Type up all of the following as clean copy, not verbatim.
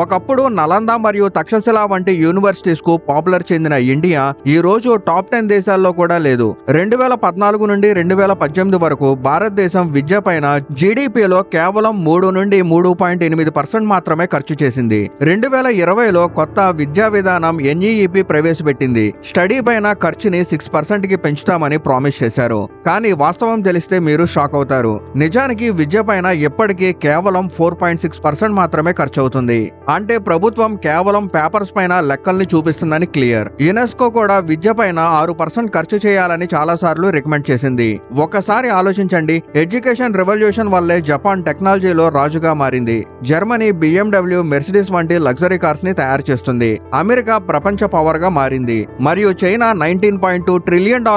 ఒకప్పుడు నలంద మరియు తక్షశిల వంటి యూనివర్సిటీస్ కు పాపులర్ చెందిన ఇండియా ఈ రోజు టాప్ 10 దేశాల్లో కూడా లేదు. 2014 నుండి 2018 వరకు భారతదేశం విద్య పైన జీడీపీలో కేవలం 3 నుండి 3.8% మాత్రమే ఖర్చు చేసింది. 2020లో కొత్త విద్యా విధానం ఎన్ఈఈపీ ప్రవేశపెట్టింది. స్టడీ పైన ఖర్చుని 6% కి పెంచుతామని ప్రామిస్ చేశారు. కానీ వాస్తవం తెలిస్తే మీరు షాక్ అవుతారు. నిజానికి విద్య పైన ఎప్పటికీ కేవలం 4.6% మాత్రమే ఖర్చు అవుతుంది. అంటే ప్రభుత్వం కేవలం పేపర్స్ పైన లెక్కల్ని చూపిస్తుందని క్లియర్. యునెస్కో కూడా విద్య పైన 6% ఖర్చు చేయాలని చాలా సార్లు రికమెండ్ చేసింది. ఒకసారి ఆలోచించండి, ఎడ్యుకేషన్ రెవల్యూషన్ వల్లే జపాన్ టెక్నాలజీలో రాజుగా మారింది. జర్మనీ BMW, మెర్సిడీస్ వంటి లగ్జరీ కార్స్ ని తయారు చేస్తుంది. అమెరికా ప్రపంచ పవర్ గా మారింది. మరియు చైనా $19.2 ట్రిలియన్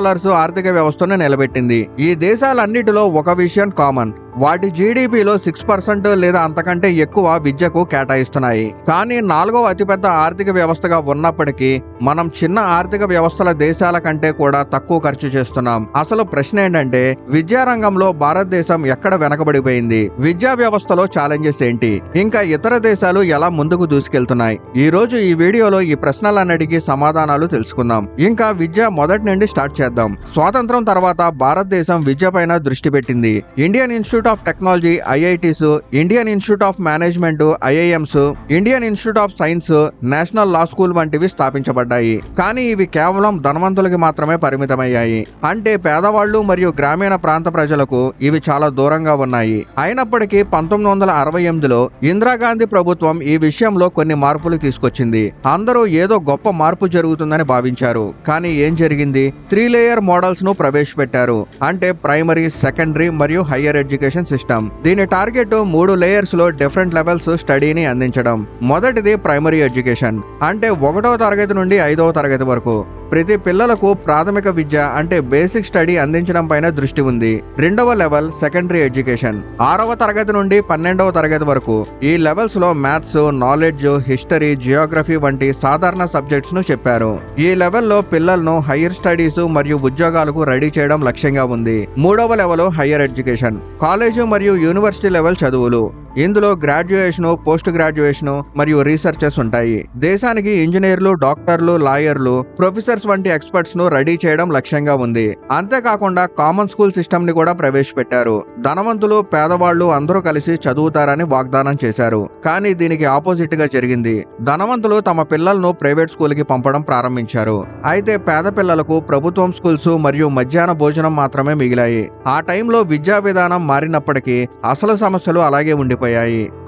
ఆర్థిక వ్యవస్థను నిలబెట్టింది. ఈ దేశాలన్నిటిలో ఒక విషయం కామన్, వాటి జీడీపీలో 6% లేదా అంతకంటే ఎక్కువ విద్యకు కేటాయిస్తున్నాయి. కానీ 4వ అతిపెద్ద ఆర్థిక వ్యవస్థగా ఉన్నప్పటికీ మనం చిన్న ఆర్థిక వ్యవస్థల దేశాల కంటే కూడా తక్కువ ఖర్చు చేస్తున్నాం. అసలు ప్రశ్న ఏంటంటే, విద్యారంగంలో భారతదేశం ఎక్కడ వెనకబడిపోయింది? విద్యా వ్యవస్థలో ఛాలెంజెస్ ఏంటి? ఇంకా ఇతర దేశాలు ఎలా ముందుకు దూసుకెళ్తున్నాయి? ఈ రోజు ఈ వీడియోలో ఈ ప్రశ్నలన్నిటికీ సమాధానాలు తెలుసుకుందాం. ఇంకా విద్య మొదటి నుండి స్టార్ట్ చేద్దాం. స్వాతంత్రం తర్వాత భారతదేశం విద్య పైన దృష్టి పెట్టింది. Indian institute of technology IITs, Indian institute of management IIMs, Indian institute of science, national law school వంటివి స్థాపించబడ్డాయి. కానీ ఇవి కేవలం ధనవంతులకి మాత్రమే పరిమితమయ్యాయి. అంటే పేదవాళ్లు మరియు గ్రామీణ ప్రాంత ప్రజలకు ఇవి చాలా దూరంగా ఉన్నాయి. అయినప్పటికీ 1968లో ఇందిరాగాంధీ ప్రభుత్వం ఈ విషయంలో కొన్ని మార్పులు తీసుకొచ్చింది. అందరూ ఏదో గొప్ప మార్పు జరుగుతుందని భావించారు. కానీ ఏం జరిగింది? 3 లేయర్ మోడల్స్ ను ప్రవేశపెట్టారు. అంటే ప్రైమరీ, సెకండరీ మరియు హయ్యర్ ఎడ్యుకేషన్ సిస్టమ్. దీని టార్గెట్ 3 లేయర్స్ లో డిఫరెంట్ లెవెల్స్ స్టడీని అందించడం. మొదటిది ప్రైమరీ ఎడ్యుకేషన్, అంటే 1వ తరగతి నుండి 5వ తరగతి వరకు ప్రతి పిల్లలకు ప్రాథమిక విద్య అంటే బేసిక్ స్టడీ అందించడం పైన దృష్టి ఉంది. 2వ లెవెల్ సెకండరీ ఎడ్యుకేషన్, 6వ తరగతి నుండి 12వ తరగతి వరకు. ఈ లెవెల్స్ లో మ్యాథ్స్, నాలెడ్జ్, హిస్టరీ, జియోగ్రఫీ వంటి సాధారణ సబ్జెక్ట్స్ ను చెప్పారు. ఈ లెవెల్లో పిల్లలను హైయర్ స్టడీస్ మరియు ఉద్యోగాలకు రెడీ చేయడం లక్ష్యంగా ఉంది. 3వ లెవెల్ హైయర్ ఎడ్యుకేషన్, కాలేజ్ మరియు యూనివర్సిటీ లెవెల్ చదువులు. ఇందులో గ్రాడ్యుయేషన్, పోస్ట్ గ్రాడ్యుయేషన్ మరియు రీసెర్చెస్ ఉంటాయి. దేశానికి ఇంజనీర్లు, డాక్టర్లు, లాయర్లు, ప్రొఫెసర్స్ వంటి ఎక్స్పర్ట్స్ ను రెడీ చేయడం లక్ష్యంగా ఉంది. అంతేకాకుండా కామన్ స్కూల్ సిస్టమ్ ని కూడా ప్రవేశపెట్టారు. ధనవంతులు, పేదవాళ్లు అందరూ కలిసి చదువుతారని వాగ్దానం చేశారు. కానీ దీనికి ఆపోజిట్ గా జరిగింది. ధనవంతులు తమ పిల్లలను ప్రైవేట్ స్కూల్ కి పంపడం ప్రారంభించారు. అయితే పేద పిల్లలకు ప్రభుత్వం స్కూల్స్ మరియు మధ్యాహ్న భోజనం మాత్రమే మిగిలాయి. ఆ టైంలో విద్యా విధానం మారినప్పటికీ అసలు సమస్యలు అలాగే ఉండిపోయాయి.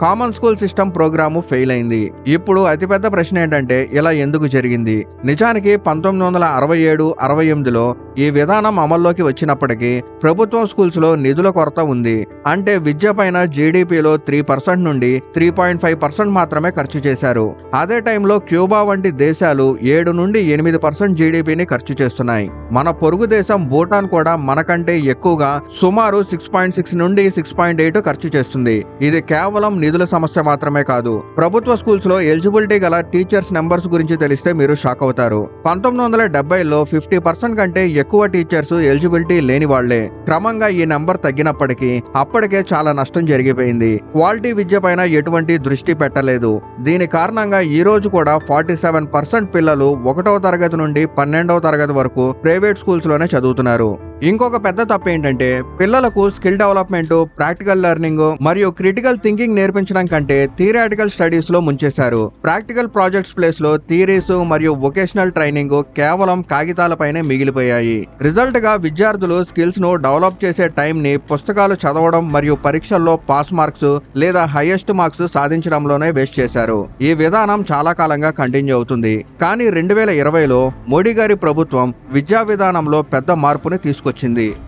Common school system programme fail అయింది. ఇప్పుడు అతిపెద్ద ప్రశ్న ఏంటంటే, ఇలా ఎందుకు జరిగింది? నిజానికి 1967-68లో ఈ విధానం అమల్లోకి వచ్చినప్పటికీ ప్రభుత్వం స్కూల్స్ లో నిధుల కొరత ఉంది. అంటే విద్య పైన జీడీపీలో 3% నుండి 3.5% మాత్రమే ఖర్చు చేశారు. అదే టైంలో క్యూబా వంటి దేశాలు 7 నుండి 8% జీడీపీని ఖర్చు చేస్తున్నాయి. మన పొరుగు దేశం భూటాన్ కూడా మనకంటే ఎక్కువగా సుమారు 6.6 నుండి 6.8 ఖర్చు చేస్తుంది. ఇది కేవలం నిధుల సమస్య మాత్రమే కాదు. ప్రభుత్వ స్కూల్స్ లో ఎలిజిబిలిటీ గల టీచర్స్ నెంబర్స్ గురించి తెలిస్తే మీరు షాక్ అవుతారు. 1970లో 50% కంటే ఎక్కువ టీచర్స్ ఎలిజిబిలిటీ లేని వాళ్లే. క్రమంగా ఈ నెంబర్ తగ్గినప్పటికీ అప్పటికే చాలా నష్టం జరిగిపోయింది. క్వాలిటీ విద్య పైన ఎటువంటి దృష్టి పెట్టలేదు. దీని కారణంగా ఈ రోజు కూడా 47% పిల్లలు 1వ తరగతి నుండి 12వ తరగతి వరకు ప్రైవేట్ స్కూల్స్ లోనే చదువుతున్నారు. ఇంకొక పెద్ద తప్పు ఏంటంటే, పిల్లలకు స్కిల్ డెవలప్మెంట్, ప్రాక్టికల్ లెర్నింగ్ మరియు క్రిటికల్ థింకింగ్ నేర్పించడం కంటే థియరాటికల్ స్టడీస్ లో ముంచేశారు. ప్రాక్టికల్ ప్రాజెక్ట్స్ ప్లేస్ లో థియరీస్ మరియు వొకేషనల్ ట్రైనింగ్ కేవలం కాగితాలపైనే మిగిలిపోయాయి. రిజల్ట్ గా విద్యార్థులు స్కిల్స్ ను డెవలప్ చేసే టైం ని పుస్తకాలు చదవడం మరియు పరీక్షల్లో పాస్ మార్క్స్ లేదా హైయెస్ట్ మార్క్స్ సాధించడంలోనే వేస్ట్ చేశారు. ఈ విధానం చాలా కాలంగా కంటిన్యూ అవుతుంది. కానీ 2020లో మోడీ గారి ప్రభుత్వం విద్యా విధానంలో పెద్ద మార్పుని తీసుకొచ్చింది.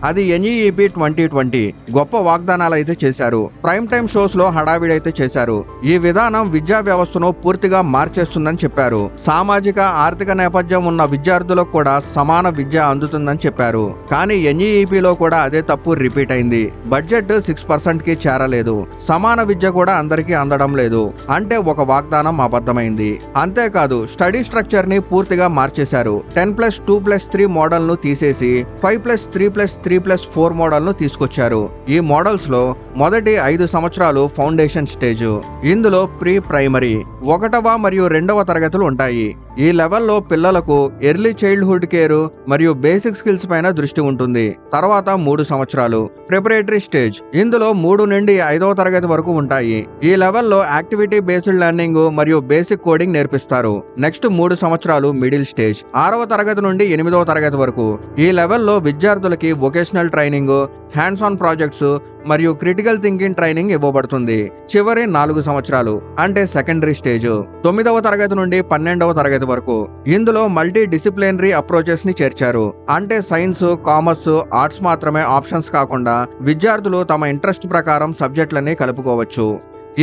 అది NEP 2020. గొప్ప వాగ్దానాలు అయితే చేశారు. ప్రైమ్ టైమ్ షోస్ లో హడావిడైతే చేశారు. ఈ విధానం విద్యా వ్యవస్థను పూర్తిగా మార్చేస్తుందని చెప్పారు. సామాజిక, ఆర్థిక నేపథ్యం ఉన్న విద్యార్థులకు కూడా సమాన విద్య అందుతుందని చెప్పారు. కానీ NEPలో కూడా అదే తప్పు రిపీట్ అయింది. బడ్జెట్ 6% కి చేరలేదు. సమాన విద్య కూడా అందరికీ అందడం లేదు. అంటే ఒక వాగ్దానం అబద్ధమైంది. అంతేకాదు, స్టడీ స్ట్రక్చర్ ని పూర్తిగా మార్చేశారు. 10+2+3 మోడల్ ను తీసేసి 5+3 3+3+4 మోడల్ ను తీసుకొచ్చారు. ఈ మోడల్స్ లో మొదటి 5 సంవత్సరాలు ఫౌండేషన్ స్టేజ్. ఇందులో ప్రీ ప్రైమరీ 1వ మరియు 2వ తరగతులు ఉంటాయి. ఈ లెవెల్లో పిల్లలకు ఎర్లీ చైల్డ్హుడ్ కేర్ మరియు బేసిక్ స్కిల్స్ పైన దృష్టి ఉంటుంది. తర్వాత 3 సంవత్సరాలు ప్రిపరేటరీ స్టేజ్. ఇందులో 3 నుండి 5వ తరగతి వరకు ఉంటాయి. ఈ లెవెల్లో యాక్టివిటీ బేస్డ్ లెర్నింగ్ మరియు బేసిక్ కోడింగ్ నేర్పిస్తారు. నెక్స్ట్ 3 సంవత్సరాలు మిడిల్ స్టేజ్. 6వ తరగతి నుండి 8వ తరగతి వరకు. ఈ లెవెల్లో విద్యార్థులకి vocational training, hands on projects మరియు క్రిటికల్ థింకింగ్ ట్రైనింగ్ ఇవ్వబడుతుంది. చివరి 4 సంవత్సరాలు అంటే సెకండరీ స్టేజ్. 9వ తరగతి నుండి 12వ తరగతి వరకు. ఇందులో మల్టీ డిసిప్లినరీ అప్రోచెస్ ని చేర్చారు. అంటే సైన్స్, కామర్స్, ఆర్ట్స్ మాత్రమే ఆప్షన్స్ కాకుండా విద్యార్థులు తమ ఇంట్రెస్ట్ ప్రకారం సబ్జెక్టులని కలుపుకోవచ్చు.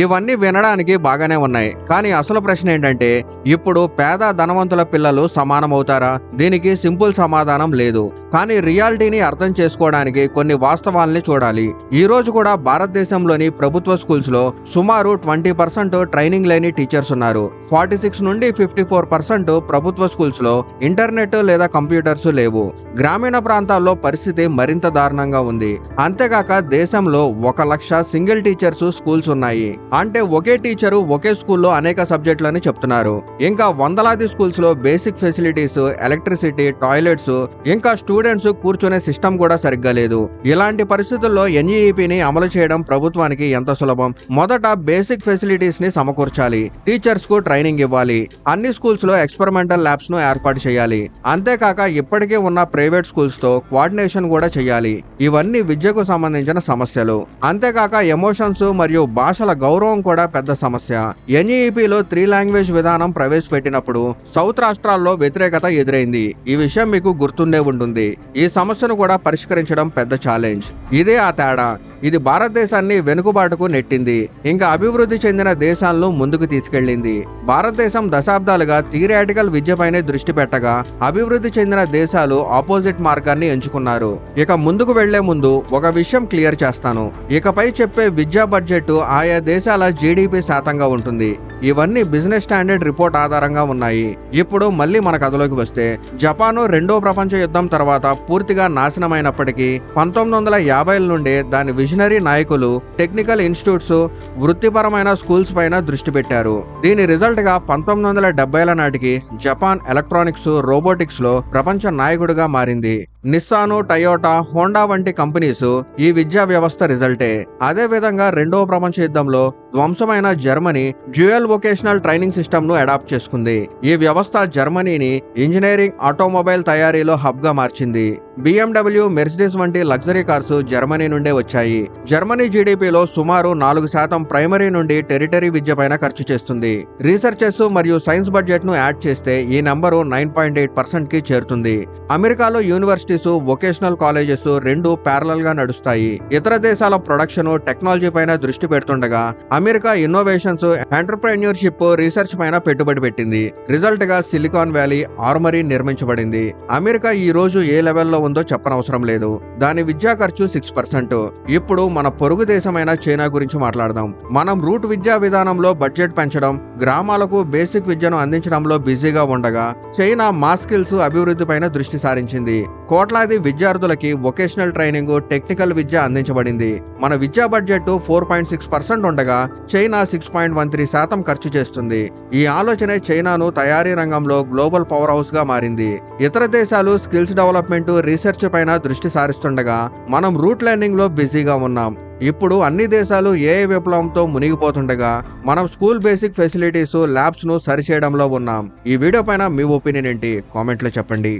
ఇవన్నీ వినడానికి బాగానే ఉన్నాయి, కానీ అసలు ప్రశ్న ఏంటంటే ఇప్పుడు పేద ధనవంతుల పిల్లలు సమానమవుతారా? దీనికి సింపుల్ సమాధానం లేదు. కానీ రియాలిటీని అర్థం చేసుకోవడానికి కొన్ని వాస్తవాల్ని చూడాలి. ఈ రోజు కూడా భారతదేశంలోని ప్రభుత్వ స్కూల్స్ లో సుమారు 20% ట్రైనింగ్ లేని టీచర్స్ ఉన్నారు. 46 నుండి 54% ప్రభుత్వ స్కూల్స్ లో ఇంటర్నెట్ లేదా కంప్యూటర్స్ లేవు. గ్రామీణ ప్రాంతాల్లో పరిస్థితి మరింత దారుణంగా ఉంది. అంతేకాక దేశంలో 1 లక్ష సింగిల్ టీచర్స్ స్కూల్స్ ఉన్నాయి. అంటే ఒకే టీచరు ఒకే స్కూల్లో అనేక సబ్జెక్టులని చెప్తున్నారు. ఇంకా వందలాది స్కూల్స్ లో బేసిక్ ఫెసిలిటీస్, ఎలక్ట్రిసిటీ, టాయిలెట్స్, ఇంకా స్టూడెంట్స్ కూర్చునే సిస్టమ్ కూడా సరిగ్గా లేదు. ఇలాంటి పరిస్థితుల్లో ఎన్ఈఈపీని అమలు చేయడం ప్రభుత్వానికి ఎంత సులభం? మొదట బేసిక్ ఫెసిలిటీస్ ని సమకూర్చాలి, టీచర్స్ కు ట్రైనింగ్ ఇవ్వాలి, అన్ని స్కూల్స్ లో ఎక్స్పెరిమెంటల్ ల్యాబ్స్ ను ఏర్పాటు చేయాలి. అంతేకాక ఇప్పటికే ఉన్న ప్రైవేట్ స్కూల్స్ తో కోఆర్డినేషన్ కూడా చేయాలి. ఇవన్నీ విద్యకు సంబంధించిన సమస్యలు. అంతేకాక ఎమోషన్స్ మరియు భాషల గౌరవం కూడా పెద్ద సమస్య. ఎన్ఈఈపీలో 3 లాంగ్వేజ్ విధానం ప్రవేశపెట్టినప్పుడు సౌత్ రాష్ట్రాల్లో వ్యతిరేకత ఎదురైంది. ఈ విషయం మీకు గుర్తుండే ఉంటుంది. ఈ సమస్యను కూడా పరిష్కరించడం పెద్ద ఛాలెంజ్. ఇదే ఆ తేడా. ఇది భారతదేశాన్ని వెనుకబాటుకు నెట్టింది, ఇంకా అభివృద్ధి చెందిన దేశాలను ముందుకు తీసుకెళ్లింది. భారతదేశం దశాబ్దాలుగా థియరిటికల్ విద్యపైనే దృష్టి పెట్టగా అభివృద్ధి చెందిన దేశాలు ఆపోజిట్ మార్గాన్ని ఎంచుకున్నారు. ఇక ముందుకు వెళ్లే ముందు ఒక విషయం క్లియర్ చేస్తాను. ఇకపై చెప్పే విద్యా బడ్జెట్ ఆయా దేశాల జీడీపీ శాతంగా ఉంటుంది. ఇవన్నీ బిజినెస్ స్టాండర్డ్ రిపోర్ట్ ఆధారంగా ఉన్నాయి. ఇప్పుడు మళ్ళీ మన కథలోకి వస్తే, జపాన్ 2వ ప్రపంచ యుద్ధం తర్వాత పూర్తిగా నాశనమైనప్పటికీ 1950ల నుండే దాని విజనరీ నాయకులు టెక్నికల్ ఇన్స్టిట్యూట్స్, వృత్తిపరమైన స్కూల్స్ పైన దృష్టి పెట్టారు. దీని రిజల్ట్ గా 1970ల నాటికి జపాన్ ఎలక్ట్రానిక్స్, రోబోటిక్స్ లో ప్రపంచ నాయకుడిగా మారింది. నిస్సాను, టయోటా, హోండా వంటి కంపెనీస్ ఈ విద్యా వ్యవస్థ రిజల్టే. అదే విధంగా 2వ ప్రపంచ యుద్ధంలో ధ్వంసమైన Germany dual vocational training system ను అడాప్ట్ చేసుకుంది. ఈ వ్యవస్థ జర్మనీని ఇంజనీరింగ్, ఆటోమొబైల్ తయారీలో హబ్ గా మార్చింది. BMW, మెర్సిడెస్ వంటి లగ్జరీ కార్స్ జర్మనీ నుండే వచ్చాయి. జర్మనీ జీడీపీలో సుమారు 4% ప్రైమరీ నుండి టెరిటరీ విద్య పైన ఖర్చు చేస్తుంది. రీసెర్చెస్ మరియు సైన్స్ బడ్జెట్ ను యాడ్ చేస్తే ఈ నంబరు 9.8% కి చేరుతుంది. అమెరికాలో యూనివర్సిటీస్, వొకేషనల్ కాలేజెస్ 2 ప్యారలల్ గా నడుస్తాయి. ఇతర దేశాల ప్రొడక్షన్, టెక్నాలజీ పైన దృష్టి పెడుతుండగా అమెరికా ఇన్నోవేషన్స్, ఎంటర్ప్రెన్యూర్షిప్, రీసెర్చ్ పైన పెట్టుబడి పెట్టింది. రిజల్ట్ గా సిలికాన్ వ్యాలీ, ఆర్మరీ నిర్మించబడింది. అమెరికా ఈ రోజు ఏ లెవెల్లో ఉందో చెప్పనవసరం లేదు. దాని విద్యా ఖర్చు 6%. ఇప్పుడు మన పొరుగు దేశమైన చైనా గురించి మాట్లాడదాం. మనం రూట్ విద్యా విధానంలో బడ్జెట్ పెంచడం, గ్రామాలకు బేసిక్ విద్యను అందించడంలో బిజీగా ఉండగా చైనా మాస్ స్కిల్స్ అభివృద్ధి పైన దృష్టి సారించింది. కోట్లాది విద్యార్థులకి వొకేషనల్ ట్రైనింగ్, టెక్నికల్ విద్య అందించబడింది. మన విద్యా బడ్జెట్ 4.6% ఉండగా చైనా 6.13% ఖర్చు చేస్తుంది. ఈ ఆలోచనే చైనాను తయారీ రంగంలో గ్లోబల్ పవర్ హౌస్ గా మారింది. ఇతర దేశాలు స్కిల్స్ డెవలప్మెంట్, రీసెర్చ్ పైన దృష్టి సారిస్తుండగా మనం రూట్ లెర్నింగ్ లో బిజీగా ఉన్నాం. ఇప్పుడు అన్ని దేశాలు ఏఐ విప్లవంతో మునిగిపోతుండగా మనం స్కూల్ బేసిక్ ఫెసిలిటీస్, ల్యాబ్స్ ను సరిచేయడంలో ఉన్నాం. ఈ వీడియో పైన మీ ఒపీనియన్ ఏంటి? కామెంట్లో చెప్పండి.